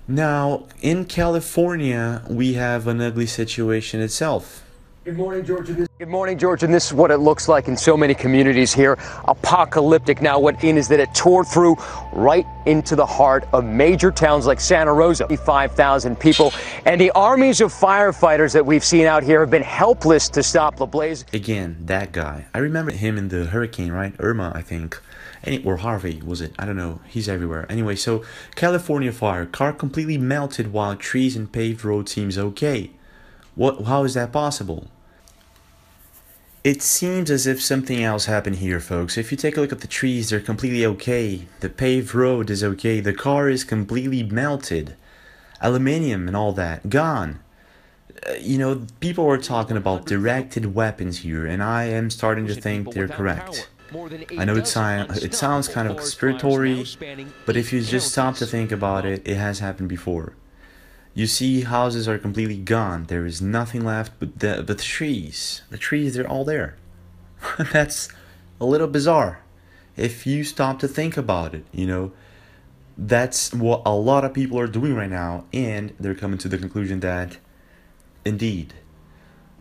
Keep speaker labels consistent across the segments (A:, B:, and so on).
A: Now, in California, we have an ugly situation itself.
B: Good morning, George, and this is what it looks like in so many communities here. Apocalyptic. Now, what is that it tore through right into the heart of major towns like Santa Rosa. 5,000 people, and the armies of firefighters that we've seen out here have been helpless to stop the blaze.
A: Again, that guy. I remember him in the hurricane, right? Irma, I think. Or Harvey, was it? I don't know. He's everywhere. Anyway, so California fire. Car completely melted while trees and paved road seems okay. How is that possible? It seems as if something else happened here, folks. If you take a look at the trees, they're completely okay. The paved road is okay. The car is completely melted. Aluminium and all that, gone. You know, people were talking about directed weapons here, and I am starting to think they're correct. I know it sounds kind of conspiratory, but if you just stop to think about it, it has happened before. You see, houses are completely gone. There is nothing left but the trees. The trees, they're all there. That's a little bizarre. If you stop to think about it, you know, that's what a lot of people are doing right now, and they're coming to the conclusion that, indeed.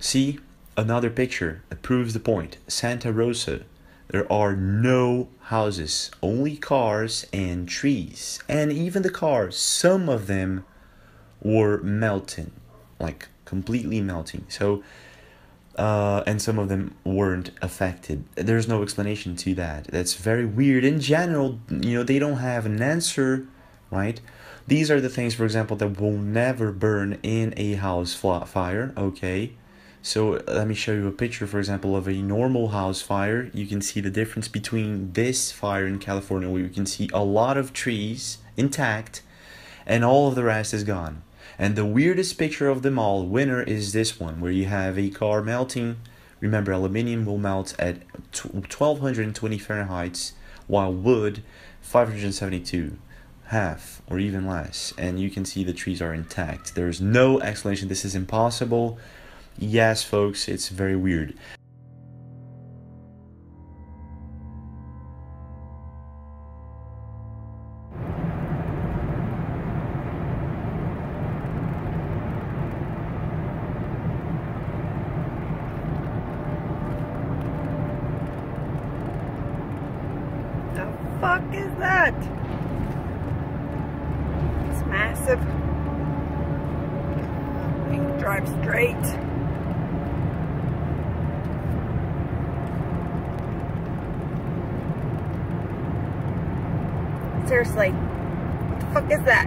A: See, another picture that proves the point. Santa Rosa. There are no houses, only cars and trees. And even the cars, some of them were melting, like completely melting. So, and some of them weren't affected. There's no explanation to that. That's very weird. In general, you know, they don't have an answer, right? These are the things, for example, that will never burn in a house fire, okay? So let me show you a picture, for example, of a normal house fire. You can see the difference between this fire in California, where you can see a lot of trees intact and all of the rest is gone. And the weirdest picture of them all, winner, is this one, where you have a car melting. Remember, aluminium will melt at 1220 Fahrenheit, while wood 572, half or even less. And you can see the trees are intact. There's no explanation. This is impossible. Yes, folks, it's very weird.
C: The fuck is that? It's massive. You can drive straight. Seriously, what the fuck is that?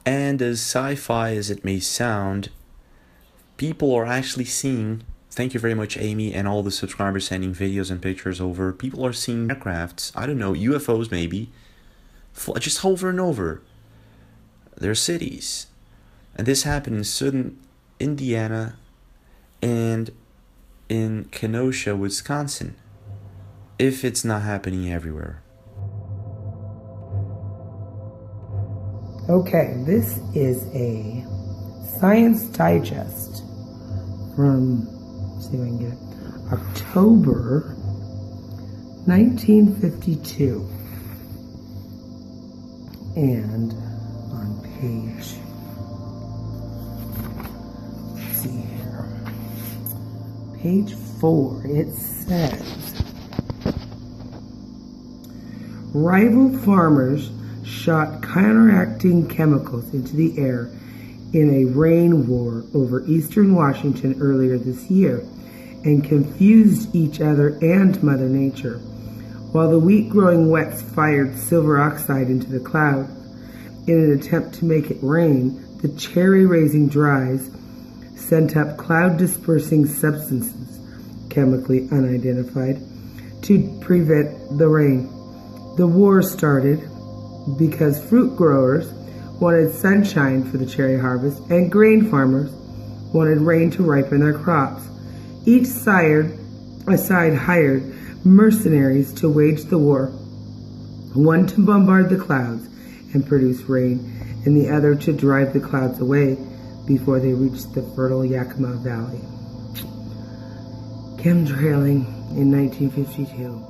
A: And as sci-fi as it may sound, people are actually seeing, thank you very much Amy and all the subscribers sending videos and pictures over, people are seeing aircrafts, I don't know, UFOs maybe, just over and over their cities. And this happened in southern Indiana and in Kenosha, Wisconsin, if it's not happening everywhere.
D: Okay, this is a Science Digest from, let's see if I can get it, October 1952. And on page, let's see here, page 4, it says, rival farmers shot counteracting chemicals into the air in a rain war over eastern Washington earlier this year and confused each other and Mother Nature. While the wheat-growing wets fired silver oxide into the clouds in an attempt to make it rain, the cherry-raising dries sent up cloud-dispersing substances, chemically unidentified, to prevent the rain. The war started because fruit growers wanted sunshine for the cherry harvest and grain farmers wanted rain to ripen their crops. Each side hired mercenaries to wage the war, one to bombard the clouds and produce rain, and the other to drive the clouds away before they reached the fertile Yakima Valley. chemtrailing in 1952.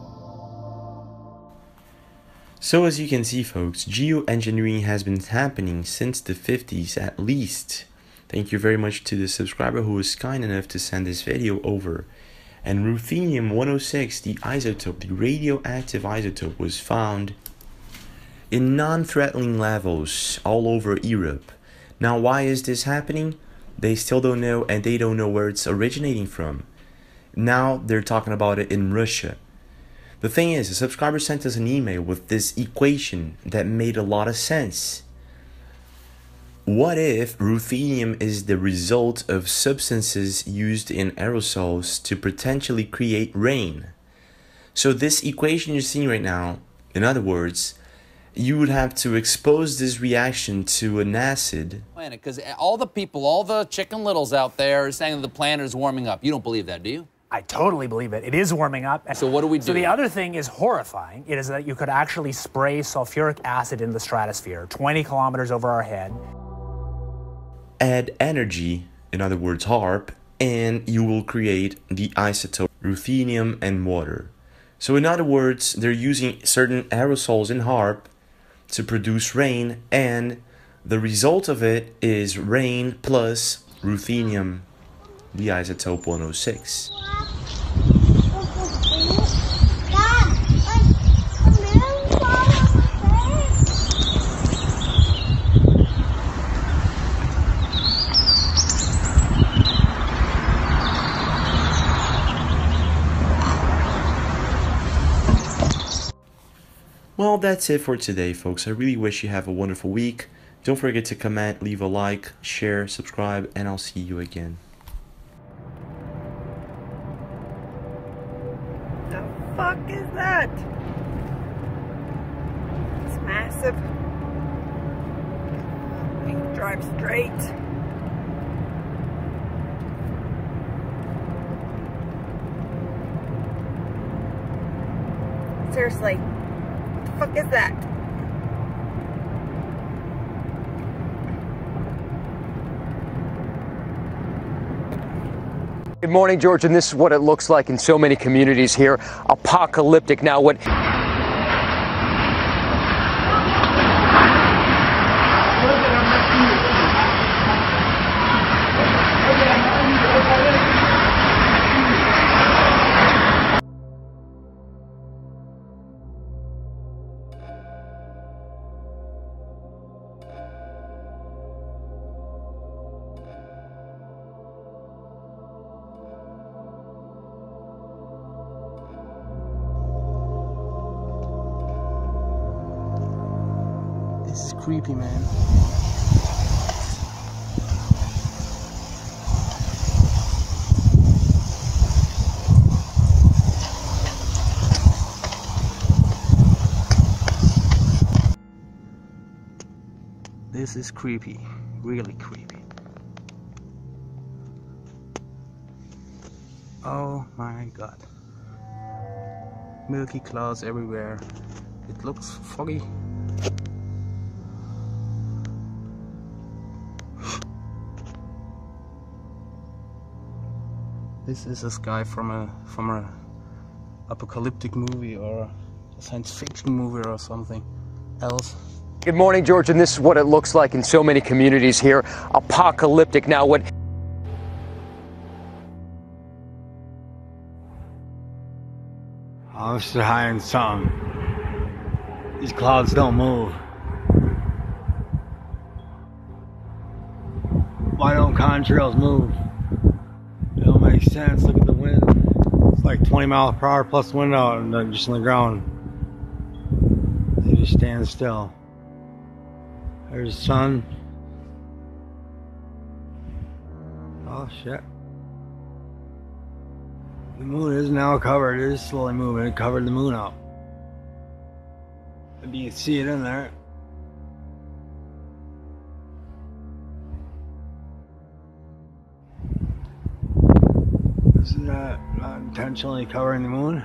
A: So as you can see, folks, geoengineering has been happening since the 50s at least. Thank you very much to the subscriber who was kind enough to send this video over. And ruthenium-106, the isotope, the radioactive isotope, was found in non-threatening levels all over Europe. Now, why is this happening? They still don't know, and they don't know where it's originating from. Now they're talking about it in Russia. The thing is, a subscriber sent us an email with this equation that made a lot of sense. What if ruthenium is the result of substances used in aerosols to potentially create rain? So this equation you're seeing right now, in other words, you would have to expose this reaction to an acid.
E: Because all the people, all the Chicken Littles out there are saying that the planet is warming up. You don't believe that, do you?
F: I totally believe it. It is warming up.
E: So what do we do?
F: So the other thing is horrifying. It is that you could actually spray sulfuric acid in the stratosphere, 20 kilometers over our head.
A: Add energy, in other words HARP, and you will create the isotope ruthenium and water. So in other words, they're using certain aerosols in HARP to produce rain, and the result of it is rain plus ruthenium, the isotope 106. Well, that's it for today, folks. I really wish you have a wonderful week. Don't forget to comment, leave a like, share, subscribe, and I'll see you again.
C: The fuck is that? It's massive. You can drive straight. Seriously. What the fuck is that?
B: Good morning, George, and this is what it looks like in so many communities here. Apocalyptic. Now, what...
G: This is creepy, man. This is creepy, really creepy. Oh my god. Milky clouds everywhere. It looks foggy. This is a sky from a apocalyptic movie or a science fiction movie or something else.
B: Good morning, George, and this is what it looks like in so many communities here. Apocalyptic. Now, what...
H: I'm just hiding something. These clouds don't move. Why don't contrails move? It don't make sense. Look at the wind. It's like 20 miles per hour plus wind out and just on the ground. They just stand still. There's the sun. Oh shit. The moon is now covered. It is slowly moving. It covered the moon up. Maybe you can see it in there. This is not intentionally covering the moon.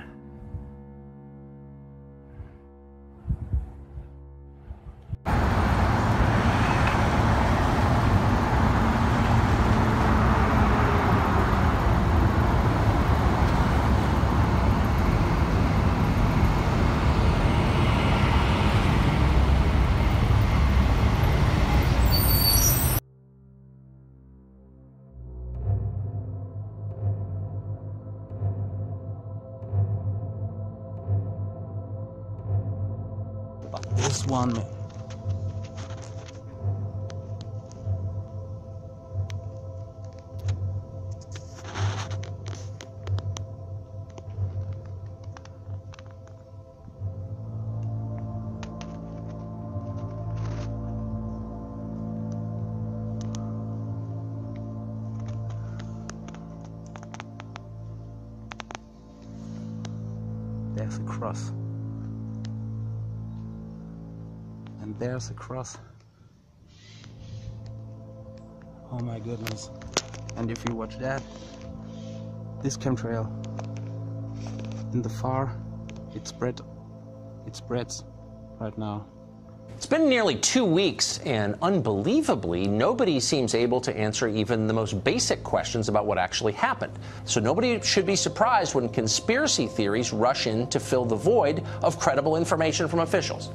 G: This one. There's a cross. And there's a cross. Oh my goodness. And if you watch that, this chemtrail in the far, it spreads right now.
I: It's been nearly 2 weeks, and unbelievably, nobody seems able to answer even the most basic questions about what actually happened. So nobody should be surprised when conspiracy theories rush in to fill the void of credible information from officials.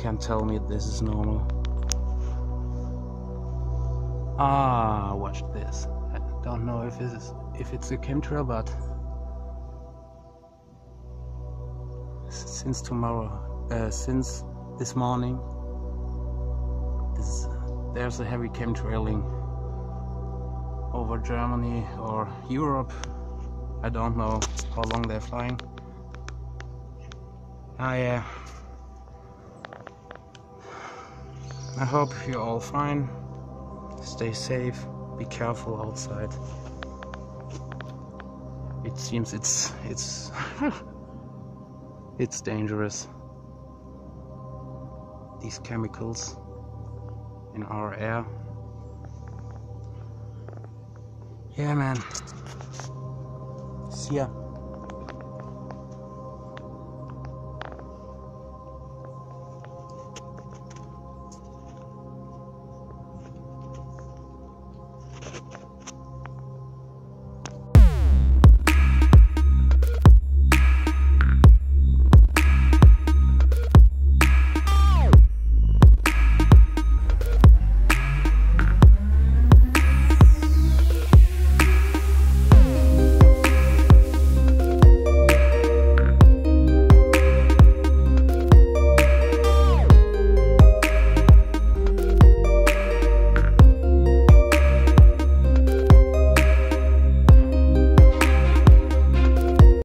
G: Can't tell me this is normal. Watch this. I don't know if it's a chemtrail, but since since this morning, there's a heavy chemtrailing over Germany or Europe. I don't know how long they're flying. Yeah. I hope you're all fine. Stay safe. Be careful outside. It seems it's it's dangerous. These chemicals in our air. Yeah, man. See ya.